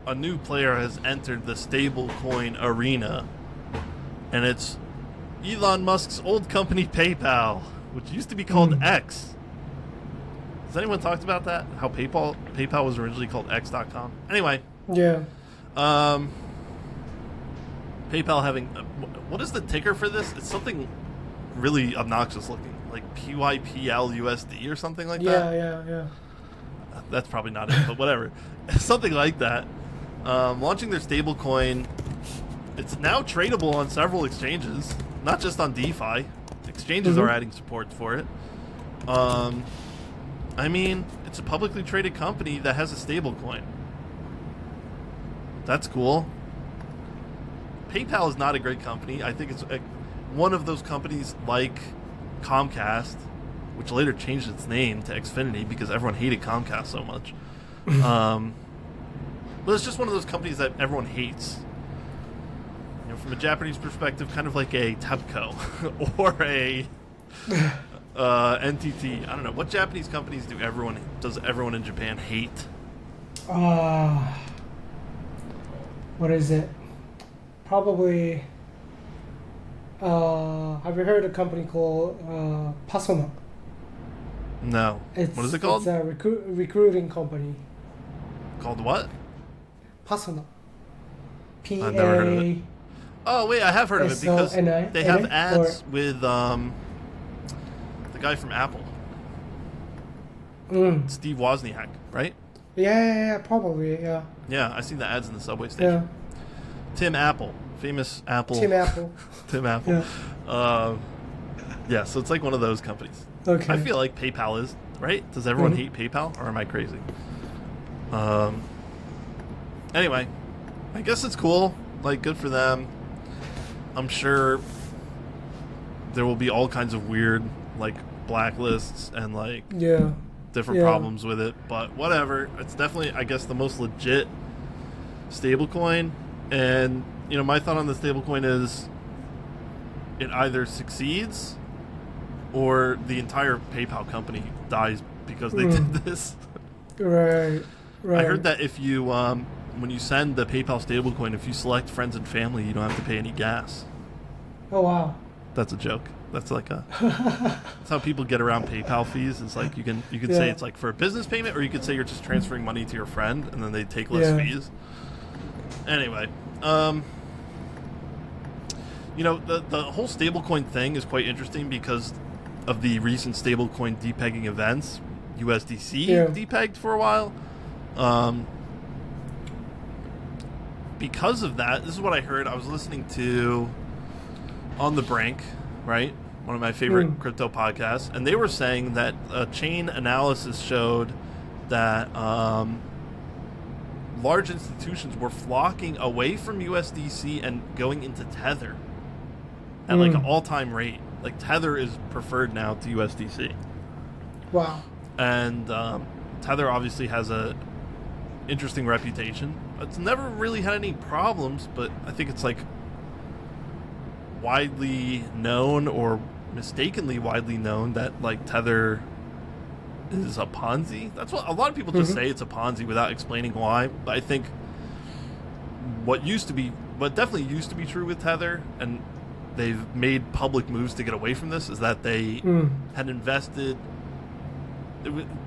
a new player has entered the stablecoin arena, and it's Elon Musk's old company PayPal, which used to be called X. Has anyone talked about that? How PayPal was originally called X.com? Anyway. Yeah. PayPal having... what is the ticker for this? It's something really obnoxious looking. Like PYPLUSD or something like that? Yeah. That's probably not it, but whatever. Something like that. Launching their stablecoin. It's now tradable on several exchanges, not just on DeFi. Exchanges are adding support for it. I mean, it's a publicly traded company that has a stablecoin. That's cool. PayPal is not a great company. I think it's one of those companies like Comcast, which later changed its name to Xfinity because everyone hated Comcast so much. But it's just one of those companies that everyone hates. You know, from a Japanese perspective, kind of like a TEPCO or a NTT. I don't know. What Japanese companies does everyone in Japan hate? What is it? Probably. Have you heard of a company called Pasona? No. What is it called? It's a recruiting company. Called what? Pasona. I've never heard of it. Oh wait, I have heard of it because they have ads with the guy from Apple, Steve Wozniak, right? Yeah, probably, yeah. Yeah, I seen the ads in the subway station. Yeah. Tim Apple, famous Apple. Tim Apple. Tim Apple. Yeah, so it's like one of those companies. Okay. I feel like PayPal is, right? Does everyone hate PayPal, or am I crazy? Anyway, I guess it's cool. Like, good for them. I'm sure there will be all kinds of weird, like, blacklists and, like, different problems with it. But whatever. It's definitely, I guess, the most legit stablecoin. And, you know, my thought on the stablecoin is it either succeeds or the entire PayPal company dies because they did this. Right. I heard that if you, when you send the PayPal stablecoin, if you select friends and family, you don't have to pay any gas. Oh, wow. That's a joke. That's like that's how people get around PayPal fees. It's like you can say it's like for a business payment, or you could say you're just transferring money to your friend and then they take less fees. Anyway, you know, the whole stablecoin thing is quite interesting because of the recent stablecoin depegging events. USDC depegged for a while. Because of that, this is what I heard. I was listening to On the Brink, right? One of my favorite crypto podcasts. And they were saying that a chain analysis showed that large institutions were flocking away from USDC and going into Tether at like an all-time rate. Like Tether is preferred now to USDC. Wow. And Tether obviously has a interesting reputation. It's never really had any problems, but I think it's like widely known or mistakenly widely known that like Tether is a Ponzi. That's what a lot of people just say, it's a Ponzi without explaining why. But I think what definitely used to be true with Tether, and they've made public moves to get away from this, is that they had invested.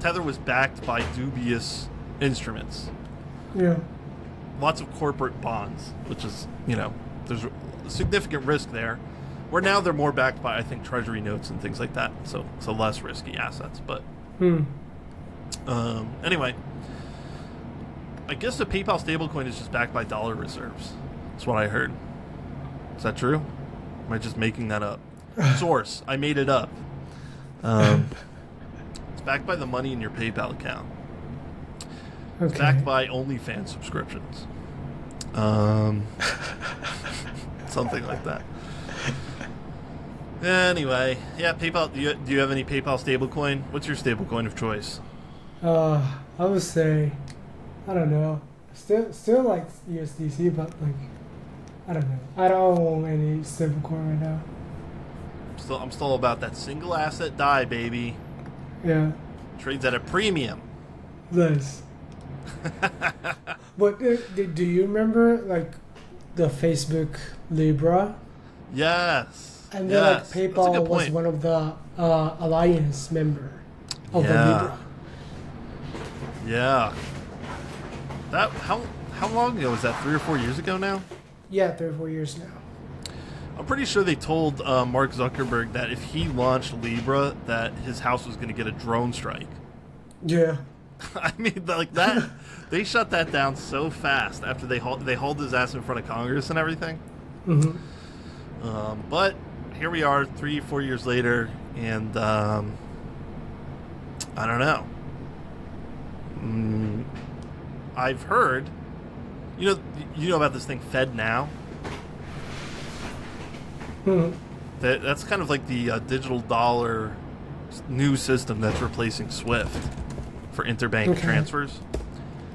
Tether was backed by dubious instruments. Yeah. Lots of corporate bonds, which is, you know, there's a significant risk there. Where now they're more backed by, I think, treasury notes and things like that. So less risky assets. But anyway, I guess the PayPal stablecoin is just backed by dollar reserves. That's what I heard. Is that true? Am I just making that up? Source. I made it up. It's backed by the money in your PayPal account. It's backed by OnlyFans subscriptions. Something like that. Anyway, yeah, PayPal. Do you have any PayPal stablecoin? What's your stablecoin of choice? I would say, I don't know. Still like USDC, but like, I don't know. I don't own any stablecoin right now. I'm still about that single asset DAI, baby. Yeah. Trades at a premium. Nice. But do you remember like the Facebook Libra? Yes. And then like That's a good PayPal was point. one of the alliance member of the Yeah. Libra. Yeah. That how long ago was that? 3 or 4 years ago now? Yeah, 3 or 4 years now. I'm pretty sure they told Mark Zuckerberg that if he launched Libra, that his house was going to get a drone strike. Yeah. I mean, like that. They shut that down so fast after they hauled his ass in front of Congress and everything. Mm-hmm. But here we are, 3, 4 years later, and I don't know. I've heard, you know about this thing, Fed Now. Mm-hmm. That's kind of like the digital dollar new system that's replacing SWIFT for interbank transfers.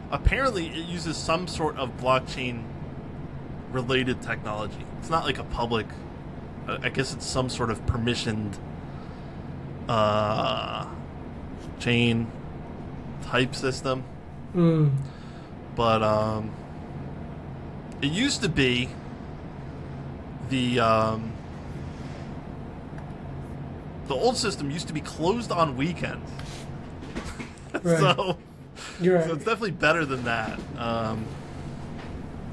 Apparently, it uses some sort of blockchain-related technology. It's not like a public. I guess it's some sort of permissioned chain type system. Mm. But it used to be the old system used to be closed on weekends. Right. So You're right. it's definitely better than that.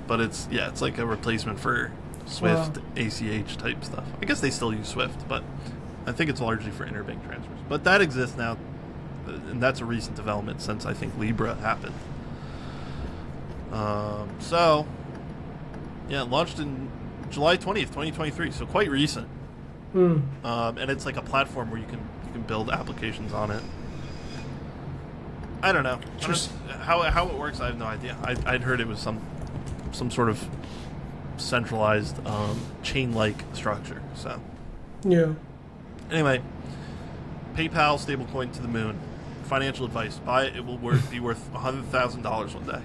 But it's like a replacement for Swift, ACH type stuff. I guess they still use Swift, but I think it's largely for interbank transfers. But that exists now, and that's a recent development since I think Libra happened. So, yeah, it launched in July 20th, 2023, so quite recent. Mm. And it's like a platform where you can build applications on it. I don't know. How it works, I have no idea. I'd heard it was some sort of centralized chain-like structure. So Yeah. anyway, PayPal stablecoin to the moon. Financial advice: buy it. It will be worth $100,000 one day.